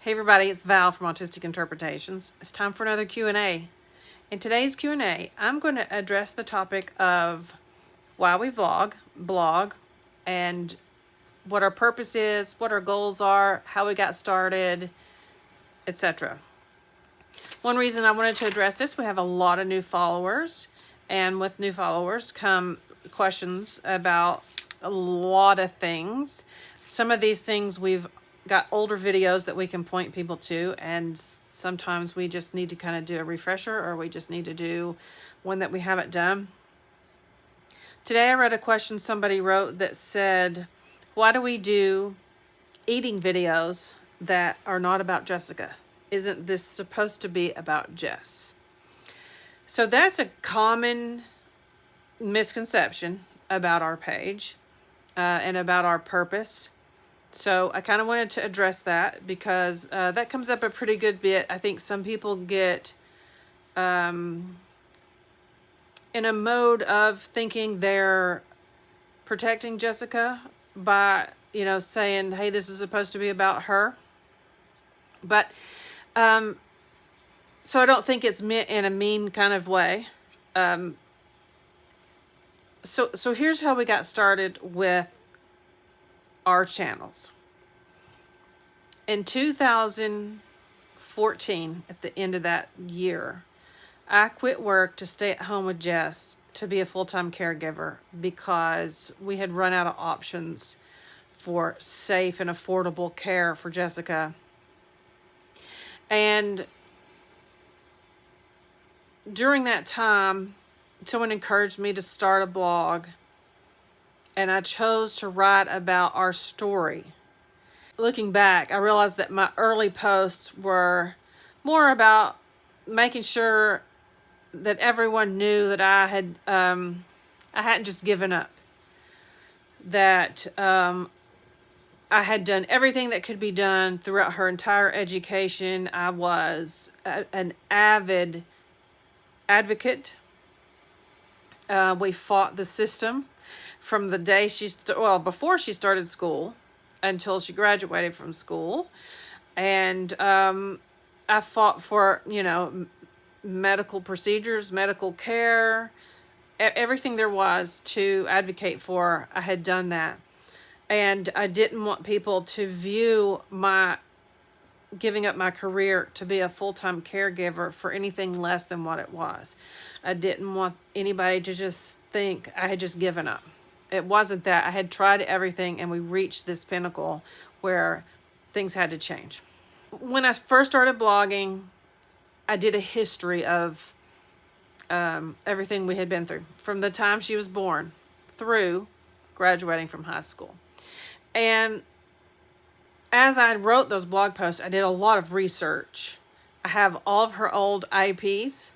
Hey everybody, it's Val from Autistic Interpretations. It's time for another Q&A. In today's Q&A, I'm going to address the topic of why we blog, and what our purpose is, what our goals are, how we got started, etc. One reason I wanted to address this, we have a lot of new followers, and with new followers come questions about a lot of things. Some of these things we've got older videos that we can point people to, and sometimes we just need to kind of do a refresher, or we just need to do one that we haven't done. Today I read a question somebody wrote that said, why do we do eating videos that are not about Jessica? Isn't this supposed to be about Jess? So that's a common misconception about our page and about our purpose. So I kind of wanted to address that because that comes up a pretty good bit. I think some people get in a mode of thinking they're protecting Jessica by, saying, hey, this is supposed to be about her. But so I don't think it's meant in a mean kind of way. So here's how we got started with our channels. In 2014, at the end of that year, I quit work to stay at home with Jess to be a full-time caregiver because we had run out of options for safe and affordable care for Jessica. And during that time, someone encouraged me to start a blog, and I chose to write about our story. Looking back, I realized that my early posts were more about making sure that everyone knew that I hadn't just given up, that I had done everything that could be done throughout her entire education. I was an avid advocate. We fought the system from the day before she started school until she graduated from school. And I fought for, medical procedures, medical care, everything there was to advocate for. I had done that. And I didn't want people to view my giving up my career to be a full-time caregiver for anything less than what it was. I didn't want anybody to just think I had just given up. It wasn't that. I had tried everything, and we reached this pinnacle where things had to change. When I first started blogging, I did a history of everything we had been through from the time she was born through graduating from high school. And as I wrote those blog posts, I did a lot of research. I have all of her old IEPs.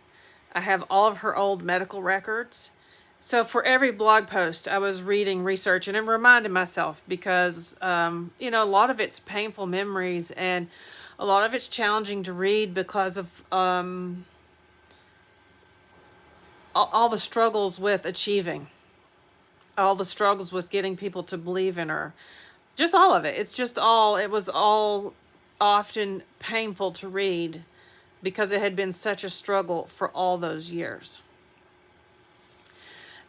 I have all of her old medical records. So for every blog post, I was reading, researching, and reminding myself because, a lot of it's painful memories, and a lot of it's challenging to read because of all the struggles with achieving, all the struggles with getting people to believe in her. Just all of it. It was all often painful to read because it had been such a struggle for all those years.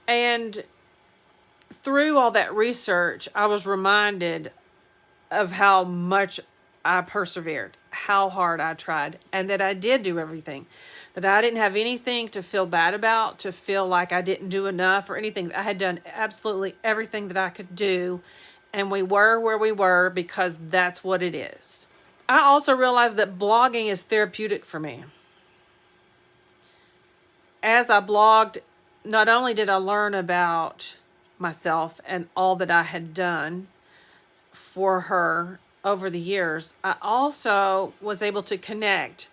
And through all that research, I was reminded of how much I persevered, how hard I tried, and that I did do everything, that I didn't have anything to feel bad about, to feel like I didn't do enough or anything. I had done absolutely everything that I could do, and we were where we were because that's what it is. I also realized that blogging is therapeutic for me. As I blogged, not only did I learn about myself and all that I had done for her over the years, I also was able to connect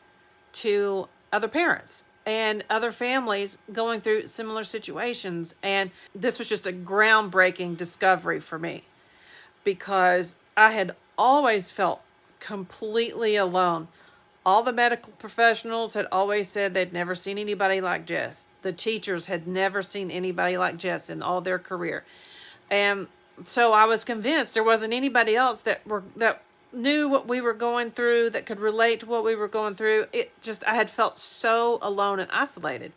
to other parents and other families going through similar situations. And this was just a groundbreaking discovery for me because I had always felt completely alone. All the medical professionals had always said they'd never seen anybody like Jess. The teachers had never seen anybody like Jess in all their career. And so I was convinced there wasn't anybody else that knew what we were going through, that could relate to what we were going through. I had felt so alone and isolated.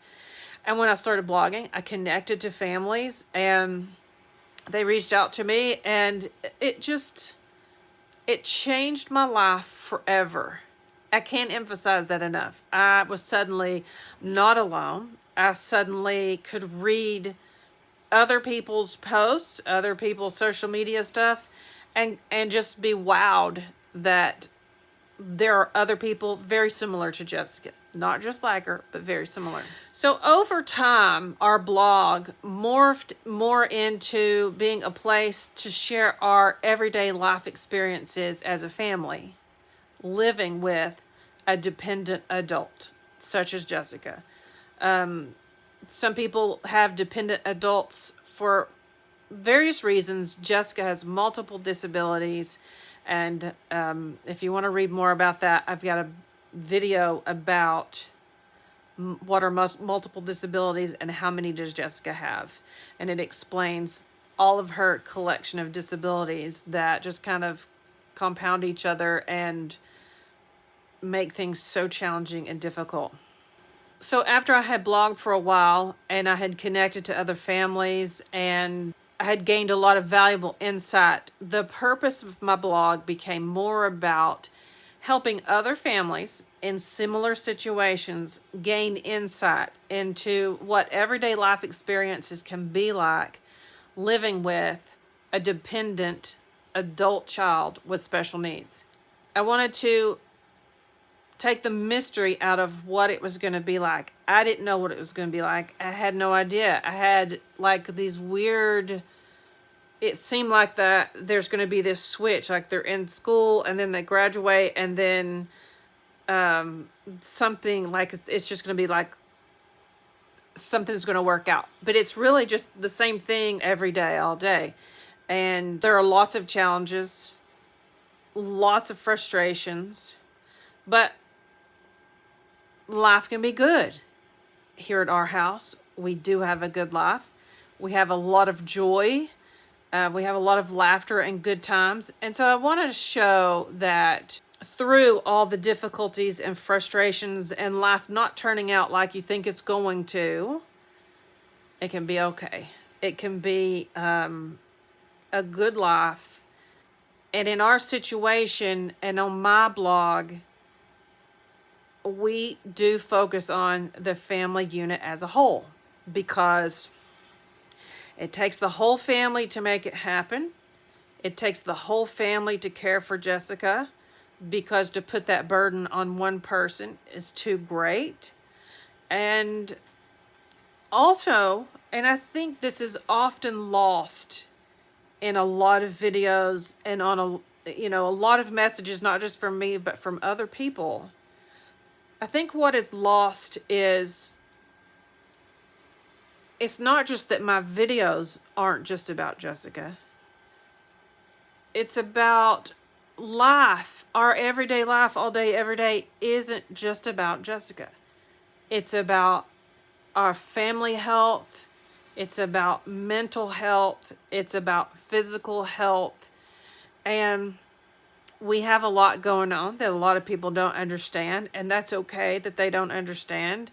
And when I started blogging, I connected to families and they reached out to me, and it changed my life forever. I can't emphasize that enough. I was suddenly not alone. I suddenly could read other people's posts, other people's social media stuff, and just be wowed that there are other people very similar to Jessica. Not just like her, but very similar. So over time, our blog morphed more into being a place to share our everyday life experiences as a family, living with a dependent adult, such as Jessica. Some people have dependent adults for various reasons. Jessica has multiple disabilities. And if you want to read more about that, I've got a video about what are multiple disabilities and how many does Jessica have. And it explains all of her collection of disabilities that just kind of compound each other and make things so challenging and difficult. So after I had blogged for a while and I had connected to other families and I had gained a lot of valuable insight, the purpose of my blog became more about helping other families in similar situations gain insight into what everyday life experiences can be like living with a dependent adult child with special needs. I wanted to take the mystery out of what it was going to be like. I didn't know what it was going to be like. I had no idea. I had like these weird, it seemed like that there's going to be this switch, like they're in school and then they graduate and then something like it's just going to be like something's going to work out. But it's really just the same thing every day, all day. And there are lots of challenges, lots of frustrations, but life can be good. Here at our house, we do have a good life. We have a lot of joy. We have a lot of laughter and good times. And so I wanted to show that through all the difficulties and frustrations and life not turning out like you think it's going to, it can be okay. It can be a good life. And in our situation and on my blog, we do focus on the family unit as a whole because it takes the whole family to make it happen. It takes the whole family to care for Jessica because to put that burden on one person is too great. And also, and I think this is often lost in a lot of videos and on a lot of messages, not just from me, but from other people. I think what is lost is it's not just that my videos aren't just about Jessica. It's about life. Our everyday life all day, every day isn't just about Jessica. It's about our family health. It's about mental health. It's about physical health. And we have a lot going on that a lot of people don't understand, and that's okay that they don't understand.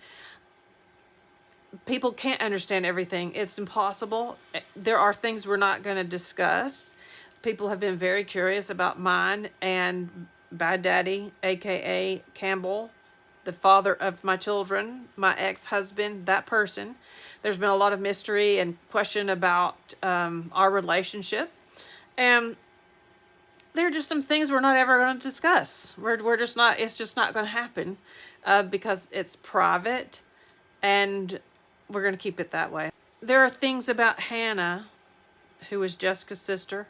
People can't understand everything. It's impossible. There are things we're not going to discuss. People have been very curious about mine and Bad Daddy, aka Campbell, the father of my children, my ex-husband, that person. There's been a lot of mystery and question about our relationship. And there are just some things we're not ever going to discuss. We're just not, it's just not going to happen because it's private and we're going to keep it that way. There are things about Hannah, who is Jessica's sister,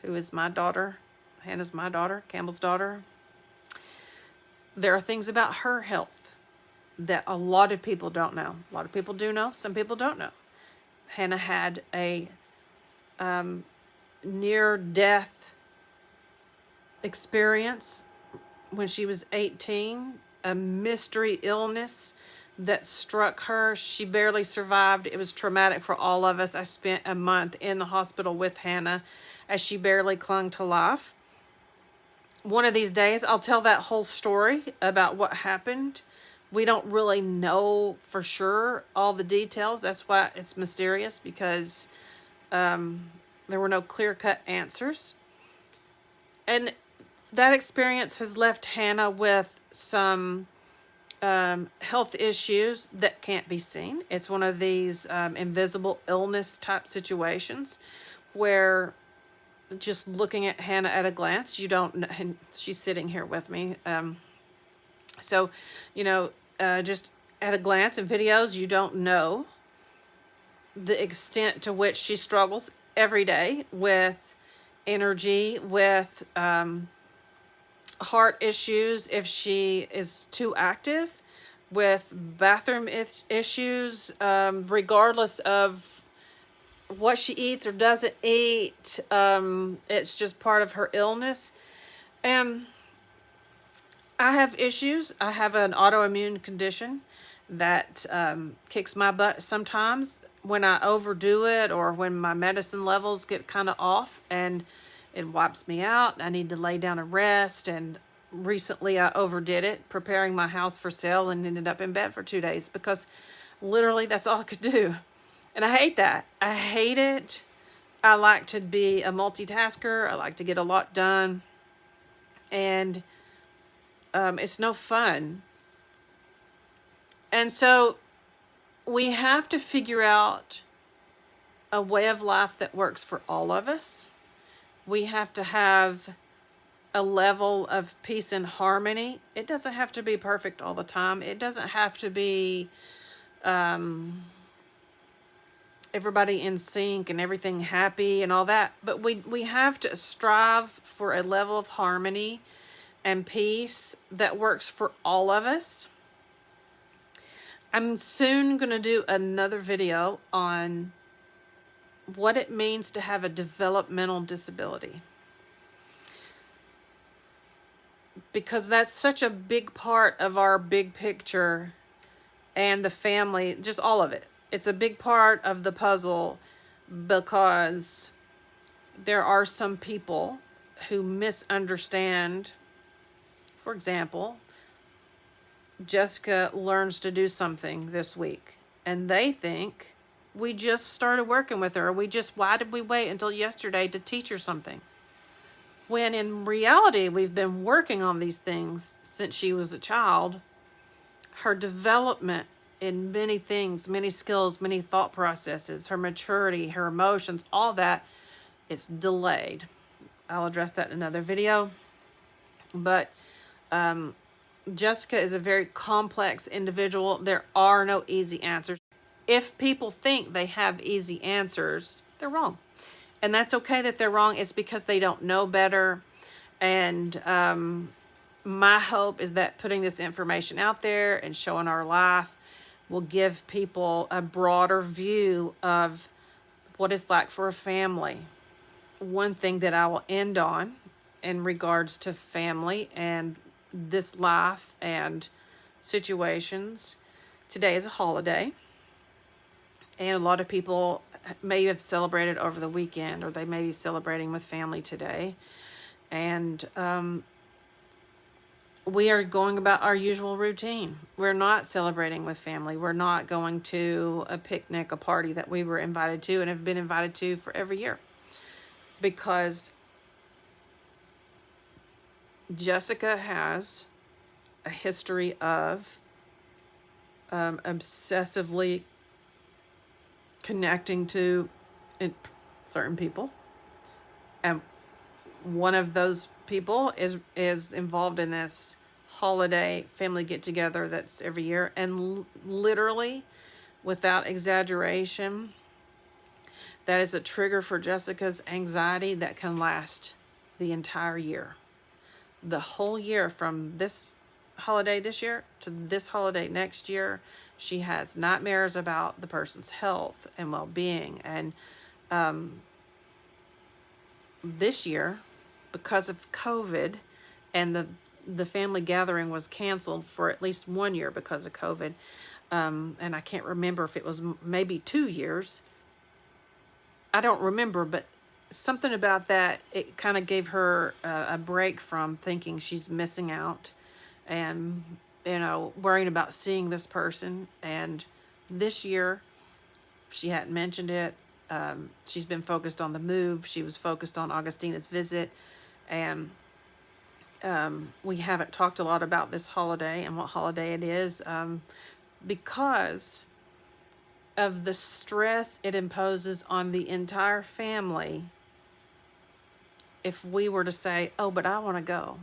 who is my daughter. Hannah's my daughter, Campbell's daughter. There are things about her health that a lot of people don't know. A lot of people do know, some people don't know. Hannah had a near-death experience when she was 18, a mystery illness that struck her. She barely survived. It was traumatic for all of us. I spent a month in the hospital with Hannah as she barely clung to life. one of these days, I'll tell that whole story about what happened. We don't really know for sure all the details. That's why it's mysterious, because there were no clear-cut answers. And that experience has left Hannah with some health issues that can't be seen. It's one of these invisible illness type situations where just looking at Hannah at a glance, you don't know, and she's sitting here with me. So, just at a glance in videos, you don't know the extent to which she struggles every day with energy, with heart issues if she is too active, with bathroom issues, regardless of what she eats or doesn't eat. It's just part of her illness. And I have issues. I have an autoimmune condition that kicks my butt sometimes when I overdo it, or when my medicine levels get kind of off, and it wipes me out. I need to lay down and rest. And recently I overdid it, preparing my house for sale, and ended up in bed for 2 days because literally that's all I could do. And I hate that. I hate it. I like to be a multitasker. I like to get a lot done. And it's no fun. And so we have to figure out a way of life that works for all of us. We have to have a level of peace and harmony. It doesn't have to be perfect all the time. It doesn't have to be everybody in sync and everything happy and all that. But we have to strive for a level of harmony and peace that works for all of us. I'm soon going to do another video on what it means to have a developmental disability, because that's such a big part of our big picture and the family, just all of it. It's a big part of the puzzle, because there are some people who misunderstand. For example, Jessica learns to do something this week, and they think we just started working with her. Why did we wait until yesterday to teach her something? When in reality, we've been working on these things since she was a child. Her development in many things, many skills, many thought processes, her maturity, her emotions, all that, it's delayed. I'll address that in another video. But Jessica is a very complex individual. There are no easy answers. If people think they have easy answers, they're wrong. And that's okay that they're wrong. It's because they don't know better. And my hope is that putting this information out there and showing our life will give people a broader view of what it's like for a family. One thing that I will end on in regards to family and this life and situations. Today is a holiday, and a lot of people may have celebrated over the weekend, or they may be celebrating with family today. And we are going about our usual routine. We're not celebrating with family. We're not going to a picnic, a party that we were invited to and have been invited to for every year, because Jessica has a history of obsessively connecting to certain people, and one of those people is involved in this holiday family get-together that's every year. And literally, without exaggeration, that is a trigger for Jessica's anxiety that can last the entire year. The whole year, from this holiday this year to this holiday next year, she has nightmares about the person's health and well-being. And this year, because of COVID, and the family gathering was canceled for at least 1 year because of COVID, and I can't remember if it was maybe 2 years. I don't remember, but something about that, it kind of gave her a break from thinking she's missing out and, worrying about seeing this person. And this year, she hadn't mentioned it. She's been focused on the move. She was focused on Augustina's visit. And we haven't talked a lot about this holiday and what holiday it is, because of the stress it imposes on the entire family. If we were to say, oh, but I want to go.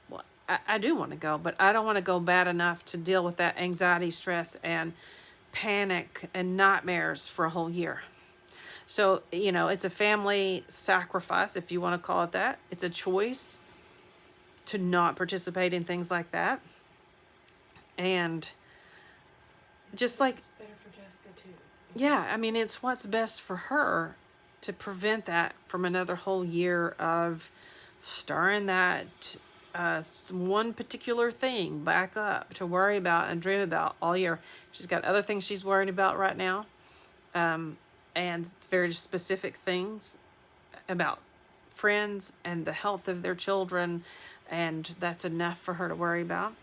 Well, I do want to go, but I don't want to go bad enough to deal with that anxiety, stress, and panic and nightmares for a whole year. So, it's a family sacrifice, if you want to call it that. It's a choice to not participate in things like that. And just like, It's better for Jessica too. yeah, I mean, it's what's best for her to prevent that from another whole year of stirring that one particular thing back up to worry about and dream about all year. She's got other things she's worried about right now, and very specific things about friends and the health of their children, and that's enough for her to worry about.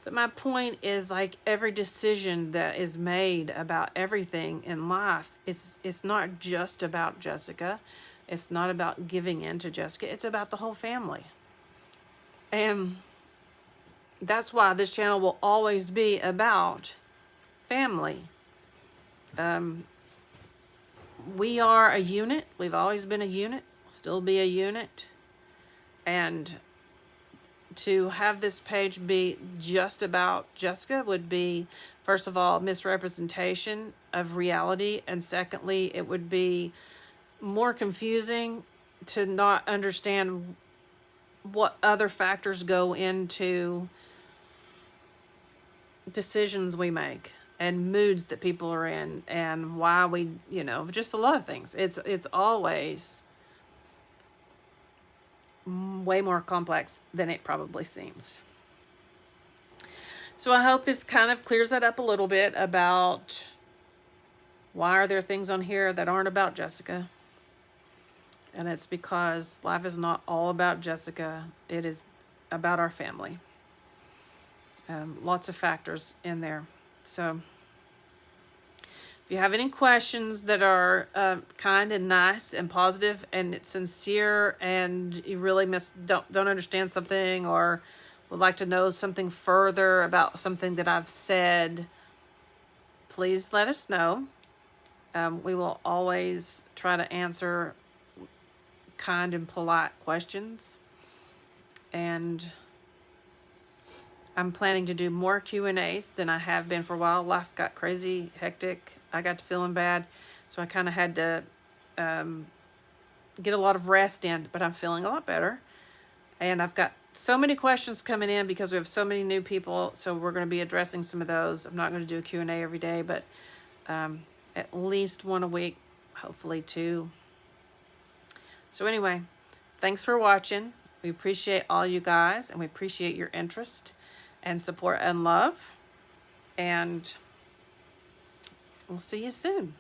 But my point is, like, every decision that is made about everything in life, it's not just about Jessica. It's not about giving in to Jessica. It's about the whole family. And that's why this channel will always be about family. We are a unit. We've always been a unit. Still be a unit. And to have this page be just about Jessica would be, first of all, misrepresentation of reality, and secondly, it would be more confusing to not understand what other factors go into decisions we make and moods that people are in and why we, just a lot of things. It's always way more complex than it probably seems. So I hope this kind of clears that up a little bit about why are there things on here that aren't about Jessica. And it's because life is not all about Jessica. It is about our family. Lots of factors in there. So if you have any questions that are kind and nice and positive and it's sincere, and you really don't understand something or would like to know something further about something that I've said, please let us know. We will always try to answer kind and polite questions. And I'm planning to do more Q&As than I have been for a while. Life got crazy, hectic. I got to feeling bad. So I kind of had to get a lot of rest in, but I'm feeling a lot better. And I've got so many questions coming in because we have so many new people. So we're going to be addressing some of those. I'm not going to do a Q&A every day, but at least one a week, hopefully two. So anyway, thanks for watching. We appreciate all you guys, and we appreciate your interest and support and love. And we'll see you soon.